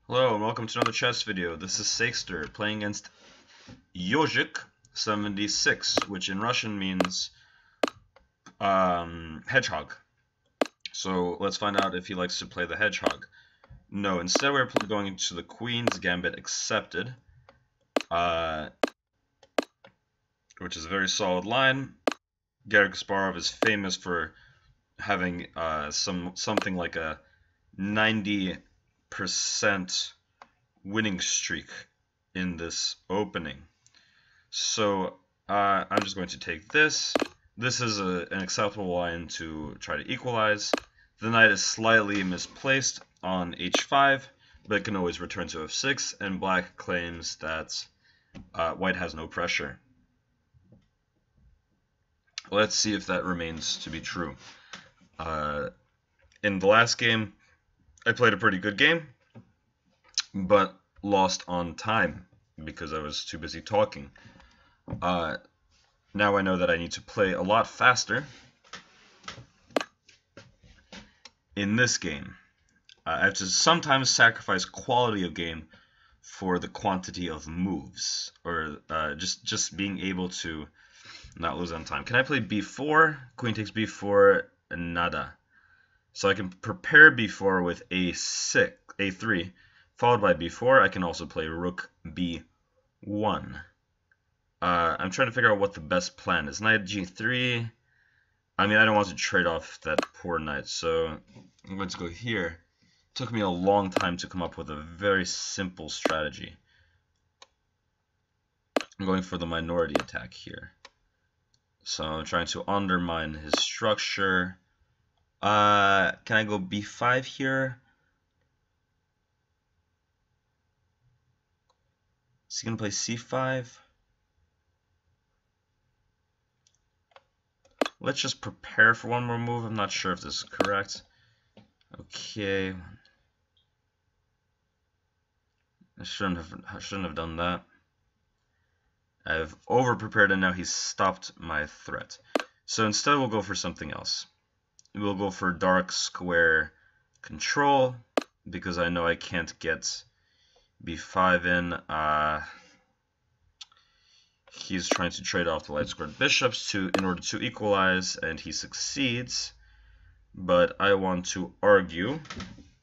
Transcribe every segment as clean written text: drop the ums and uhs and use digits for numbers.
Hello and welcome to another chess video. This is Sakester playing against Yojik 76, which in Russian means hedgehog. So let's find out if he likes to play the hedgehog. No, instead we're going to the Queen's Gambit accepted, which is a very solid line. Garry Kasparov is famous for having something like a 90% winning streak in this opening. So I'm just going to take this. This is an acceptable line to try to equalize. The knight is slightly misplaced on h5, but it can always return to f6, and black claims that white has no pressure. Let's see if that remains to be true. In the last game, I played a pretty good game, but lost on time because I was too busy talking. Now I know that I need to play a lot faster in this game. I have to sometimes sacrifice quality of game for the quantity of moves, or just being able to not lose on time. Can I play b4? Queen takes b4, nada. So I can prepare b4 with a6, a3, followed by b4. I can also play rook b1. I'm trying to figure out what the best plan is. Knight g3. I mean, I don't want to trade off that poor knight, so I'm going to go here. It took me a long time to come up with a very simple strategy. I'm going for the minority attack here. So I'm trying to undermine his structure. Can I go b5 here? Is he going to play c5? Let's just prepare for one more move. I'm not sure if this is correct. Okay. I shouldn't have done that. I've over-prepared and now he's stopped my threat. So instead we'll go for something else. We'll go for dark square control because I know I can't get b5 in. He's trying to trade off the light squared bishops in order to equalize, and he succeeds. But I want to argue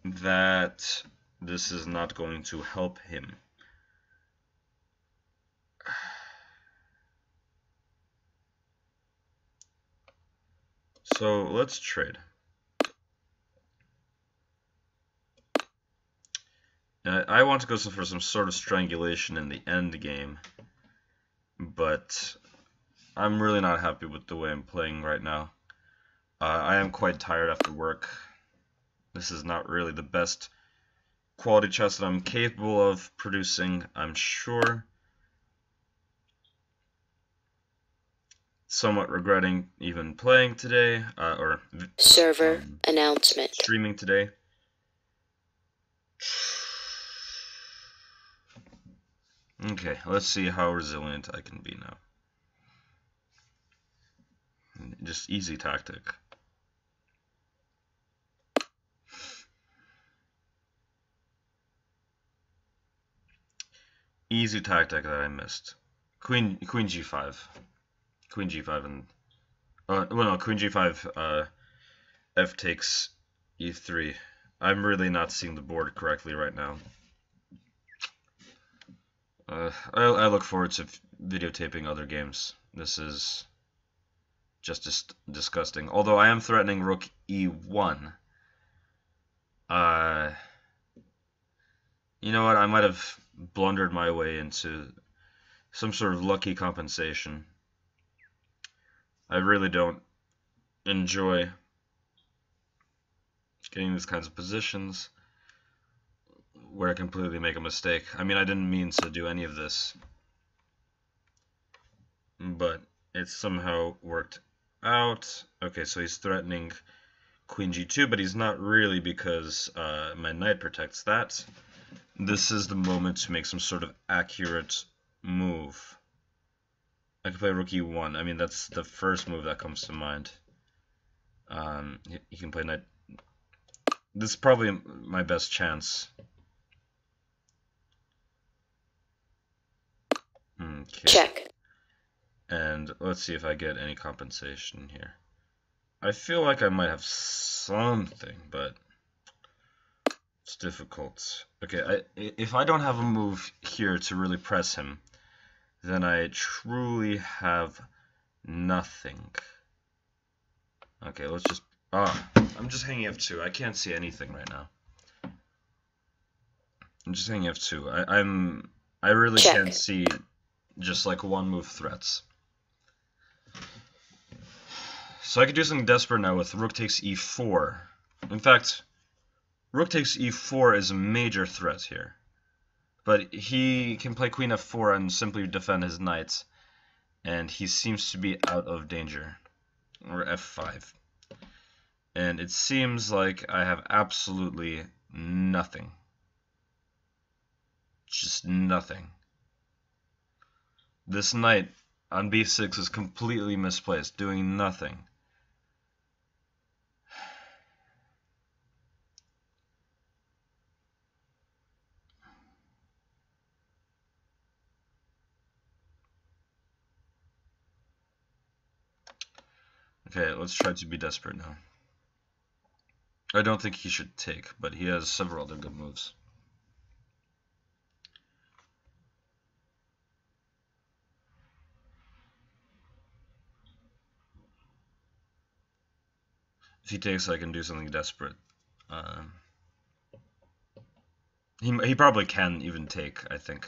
that this is not going to help him. So let's trade. I want to go for some sort of strangulation in the end game, but I'm really not happy with the way I'm playing right now. I am quite tired after work. This is not really the best quality chess that I'm capable of producing, I'm sure. Somewhat regretting even playing today, or server announcement. Streaming today. Okay, let's see how resilient I can be now. Just easy tactic. Easy tactic that I missed. Queen g5. Queen g5 and well, no, Queen g5. F takes e3. I'm really not seeing the board correctly right now. I look forward to videotaping other games. This is just disgusting. Although I am threatening rook e1. You know what? I might have blundered my way into some sort of lucky compensation. I really don't enjoy getting these kinds of positions where I completely make a mistake. I mean, I didn't mean to do any of this, but it somehow worked out. Okay, so he's threatening Queen g2, but he's not really, because my knight protects that. This is the moment to make some sort of accurate move. I can play rook e1. I mean, that's the first move that comes to mind. He can play knight. This is probably my best chance. Okay. Check. And let's see if I get any compensation here. I feel like I might have something, but it's difficult. Okay, if I don't have a move here to really press him, then I truly have nothing. Okay, let's just... I'm just hanging F2. I can't see anything right now. I'm just hanging F2. I really Check. can't see just like one move threats. So I could do something desperate now with rook takes e4. In fact, rook takes e4 is a major threat here. But he can play queen f4 and simply defend his knights. And he seems to be out of danger. Or f5. And it seems like I have absolutely nothing. Just nothing. This knight on b6 is completely misplaced, doing nothing. Okay, let's try to be desperate now. I don't think he should take, but he has several other good moves. If he takes, I can do something desperate. He probably can even take, I think.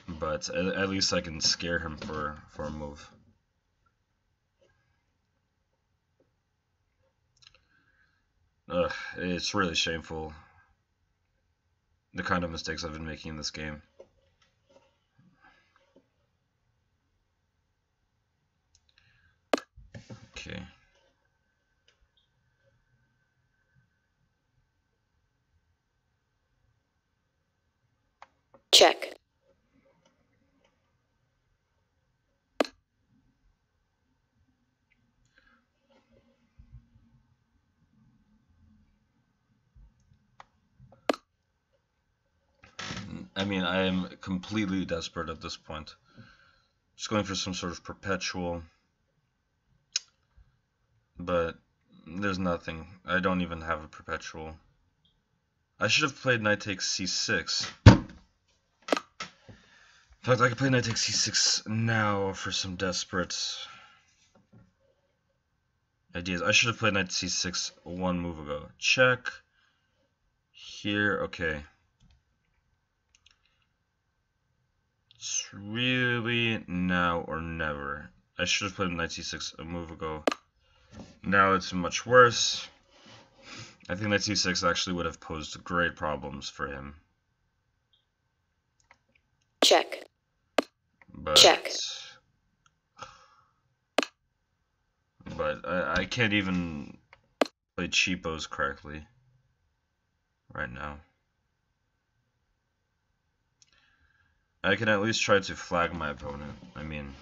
But at least I can scare him for a move. Ugh, it's really shameful, the kind of mistakes I've been making in this game. Okay. Check. I mean, I am completely desperate at this point. Just going for some sort of perpetual. But there's nothing. I don't even have a perpetual. I should have played knight takes c6. In fact, I could play knight takes c6 now for some desperate ideas. I should have played knight c6 one move ago. Check. Here, okay. It's really now or never. I should have played knight c6 a move ago. Now it's much worse. I think knight c6 actually would have posed great problems for him. Check. But, Check. But I can't even play cheapos correctly right now. I can at least try to flag my opponent. I mean,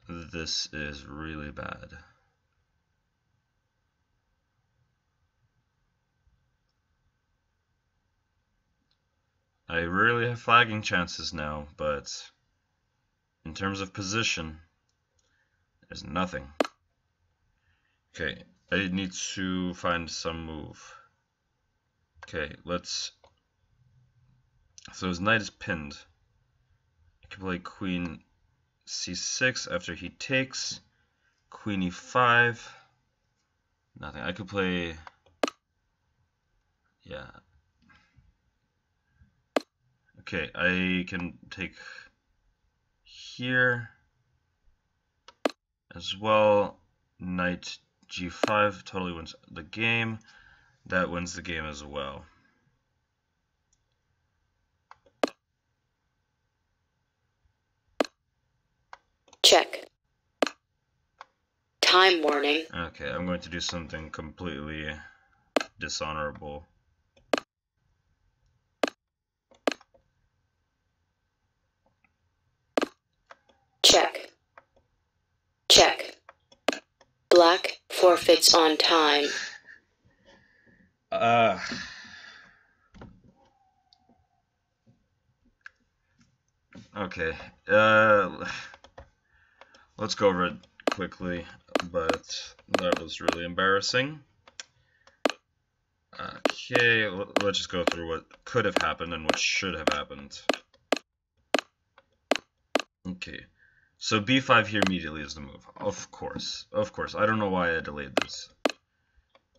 this is really bad. I rarely have flagging chances now, but in terms of position, there's nothing. Okay, I need to find some move. Okay, let's... So his knight is pinned. I can play queen c6 after he takes. Queen e5. Nothing. I could play... Yeah. Okay, I can take here as well. Knight g5 totally wins the game. That wins the game as well. Check. Time warning. Okay, I'm going to do something completely dishonorable. Check. Check. Black forfeits on time. Okay. Let's go over it quickly, but that was really embarrassing. Okay, let's just go through what could have happened and what should have happened. Okay, so b5 here immediately is the move. Of course. I don't know why I delayed this.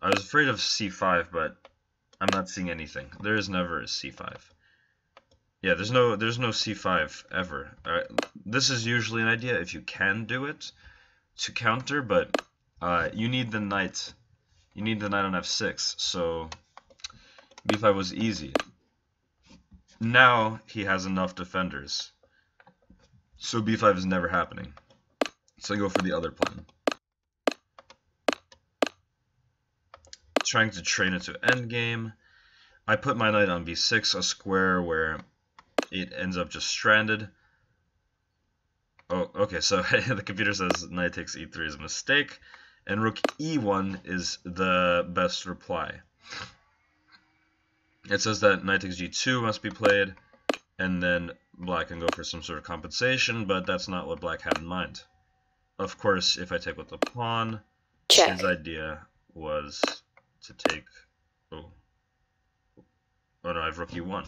I was afraid of c5, but I'm not seeing anything. There is never a c5. Yeah, there's no c5 ever. This is usually an idea if you can do it to counter, but you need the knight. You need the knight on f6, so b5 was easy. Now he has enough defenders, so b5 is never happening. So I go for the other plan. Trying to train it to endgame. I put my knight on b6, a square where it ends up just stranded. Oh, okay, so the computer says knight takes e3 is a mistake, and rook e1 is the best reply. It says that knight takes g2 must be played, and then black can go for some sort of compensation, but that's not what black had in mind. Of course, if I take with the pawn, Check. his idea was to take... Oh no, I have rook e1.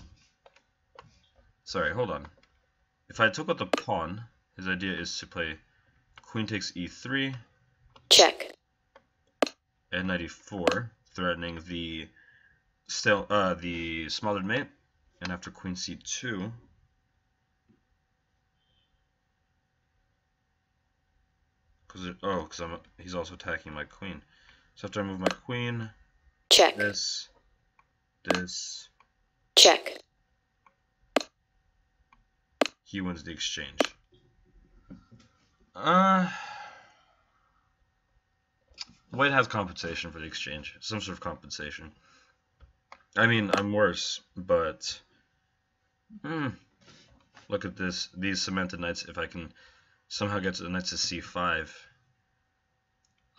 Sorry, hold on. If I took with the pawn, his idea is to play queen takes e3. Check. And knight e4, threatening the smothered mate. And after queen c2, because he's also attacking my queen. So after I move my queen, check. This, check. He wins the exchange. White has compensation for the exchange, some sort of compensation. I mean, I'm worse, but look at this. These cemented knights. If I can somehow get to the knights to c5,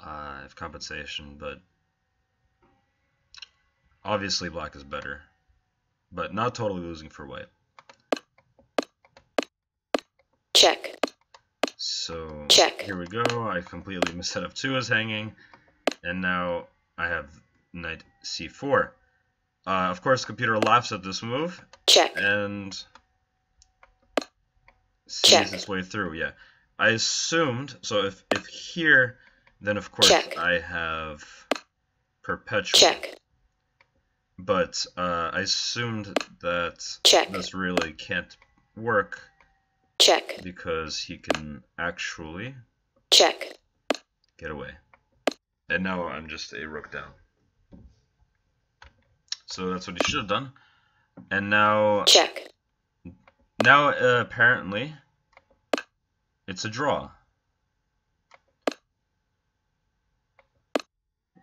I have compensation, but obviously black is better, but not totally losing for white. Check. So check. Here we go. I completely missed that f2 is hanging, and now I have knight c4. Of course, the computer laughs at this move. Check. And sees its way through. Yeah, I assumed. So if here, then of course check. I have perpetual. Check. But I assumed that check. This really can't work. Check. Because he can actually check. Get away. And now I'm just a rook down. So that's what he should have done. And now check. Now apparently it's a draw.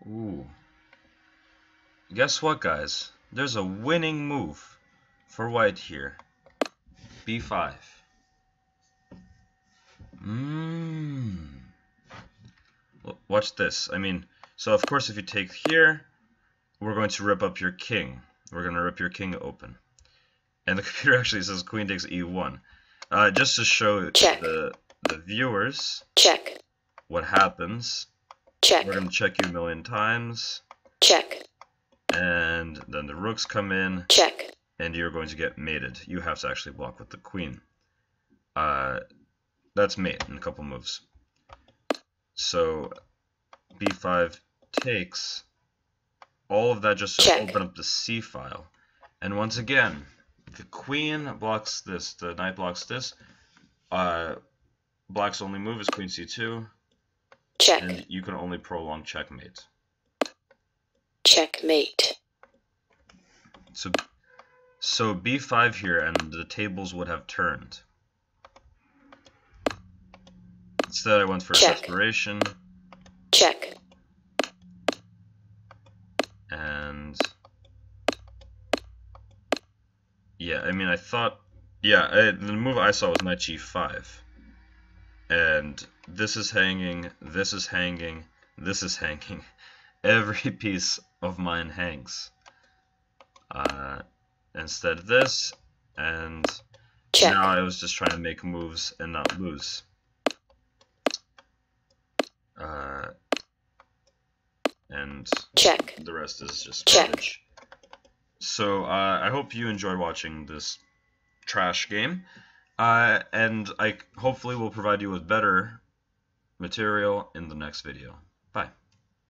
Ooh. Guess what, guys? There's a winning move for white here. b5. Watch this. I mean, so of course if you take here, we're going to rip up your king. We're going to rip your king open. And the computer actually says queen takes e1. Just to show check. the viewers check. What happens. Check. We're going to check you a million times. Check. And then the rooks come in. Check. And you're going to get mated. You have to actually block with the queen. That's mate in a couple moves. So b5 takes all of that just to check. open up the c file. And once again, the queen blocks this, the knight blocks this. Black's only move is queen c2. Check. And you can only prolong checkmate. Checkmate. So b5 here, and the tables would have turned. Instead, I went for check. desperation. Check. And yeah, I mean, I thought, yeah, the move I saw was knight g5. And this is hanging, this is hanging, this is hanging. Every piece of mine hangs. Instead this, and check, Now I was just trying to make moves and not lose. And check, the rest is just check. garbage. So I hope you enjoyed watching this trash game, and I hopefully will provide you with better material in the next video.